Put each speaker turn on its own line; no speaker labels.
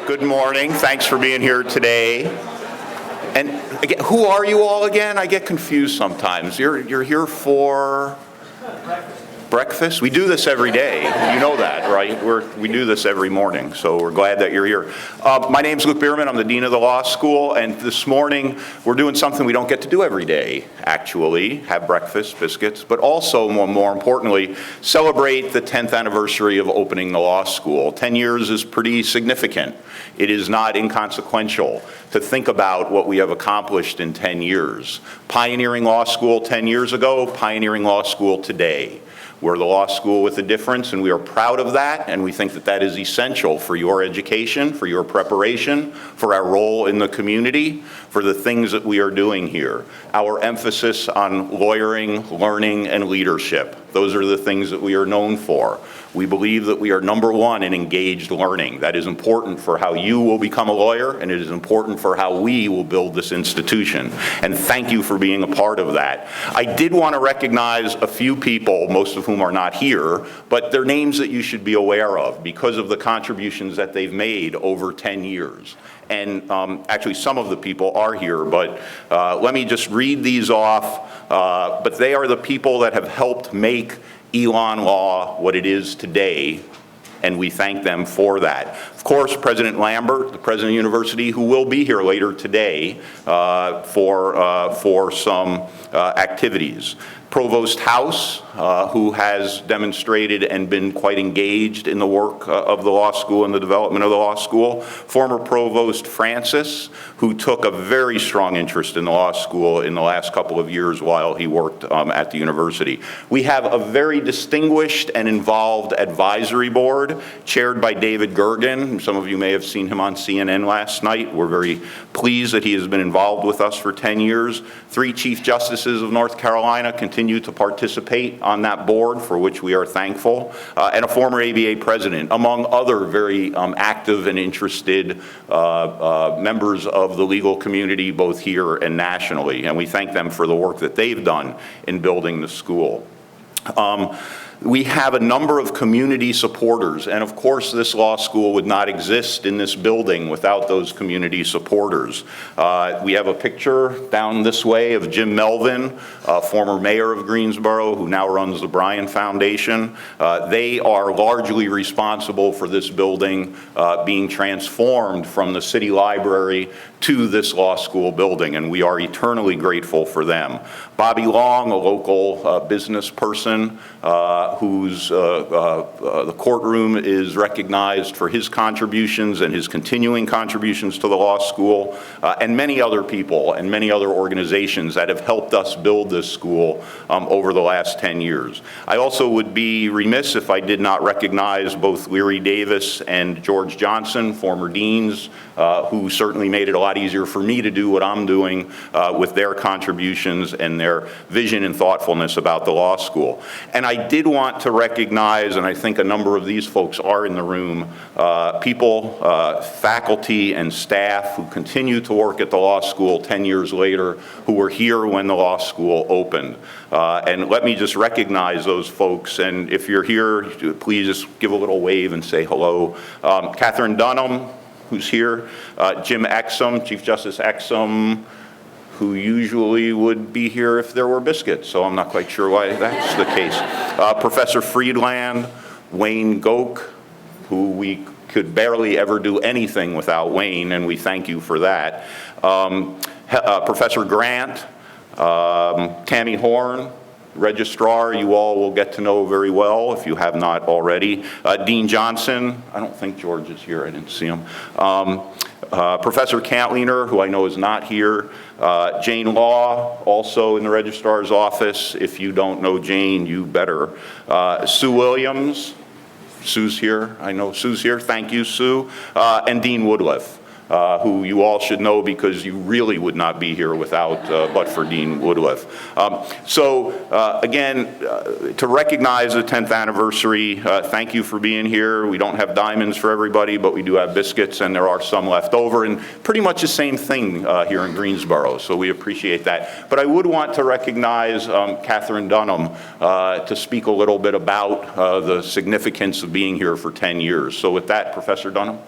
Good morning. Thanks for being here today. And again, who are you all again? I get confused sometimes. You're here for breakfast? We do this every day. You know that, right? We do this every morning, so we're glad that you're here. My name's Bierman. I'm the Dean of the Law School, and this morning we're doing something we don't get to do every day, actually, have breakfast, biscuits, but also, more importantly, celebrate the 10th anniversary of opening the law school. 10 years is pretty significant. It is not inconsequential to think about what we have accomplished in 10 years. Pioneering law school 10 years ago, pioneering law school today. We're the law school with a difference, and we are proud of that, and we think that that is essential for your education, for your preparation, for our role in the community, for the things that we are doing here. Our emphasis on lawyering, learning, and leadership. Those are the things that we are known for. We believe that we are number one in engaged learning. That is important for how you will become a lawyer, and it is important for how we will build this institution. And thank you for being a part of that. I did want to recognize a few people, most of whom are not here, but they're names that you should be aware of because of the contributions that they've made over 10 years. And actually some of the people are here, but let me just read these off. But they are the people that have helped make Elon Law what it is today, and we thank them for that. Of course, President Lambert, the president of the university, who will be here later today for some activities. Provost House, who has demonstrated and been quite engaged in the work of the law school and the development of the law school. Former Provost Francis, who took a very strong interest in the law school in the last couple of years while he worked at the university. We have a very distinguished and involved advisory board chaired by David Gergen. Some of you may have seen him on CNN last night. We're very pleased that he has been involved with us for 10 years. 3 Chief Justices of North Carolina continue to participate on that board, for which we are thankful, and a former ABA president, among other very active and interested members of the legal community, both here and nationally, and we thank them for the work that they've done in building the school. We have a number of community supporters, and of course this law school would not exist in this building without those community supporters. We have a picture down this way of Jim Melvin, former mayor of Greensboro, who now runs the Bryan Foundation. They are largely responsible for this building being transformed from the city library to this law school building, and we are eternally grateful for them. Bobby Long, a local business person whose the courtroom is recognized for his contributions and his continuing contributions to the law school, and many other people and many other organizations that have helped us build this school over the last 10 years. I also would be remiss if I did not recognize both Leary Davis and George Johnson, former deans, who certainly made it a lot easier for me to do what I'm doing with their contributions and their vision and thoughtfulness about the law school. And I did want to recognize, and I think a number of these folks are in the room, people, faculty and staff who continue to work at the law school 10 years later, who were here when the law school opened. And let me just recognize those folks, and if you're here, please just give a little wave and say hello. Catherine Dunham, who's here, Jim Exum, Chief Justice Exum, who usually would be here if there were biscuits, so I'm not quite sure why that's the case. Professor Friedland, Wayne Goke, who we could barely ever do anything without Wayne, and we thank you for that. Professor Grant, Tammy Horn, Registrar, you all will get to know very well if you have not already. Dean Johnson, I don't think George is here, I didn't see him. Professor Cantliner, who I know is not here. Jane Law, also in the Registrar's office. If you don't know Jane, you better. Sue Williams, Sue's here, I know Sue's here, thank you, Sue. And Dean Woodliff, who you all should know because you really would not be here without but for Dean Woodliff. Again, to recognize the 10th anniversary, thank you for being here. We don't have diamonds for everybody, but we do have biscuits, and there are some left over, and pretty much the same thing here in Greensboro, so we appreciate that. But I would want to recognize Catherine Dunham to speak a little bit about the significance of being here for 10 years. So with that, Professor Dunham.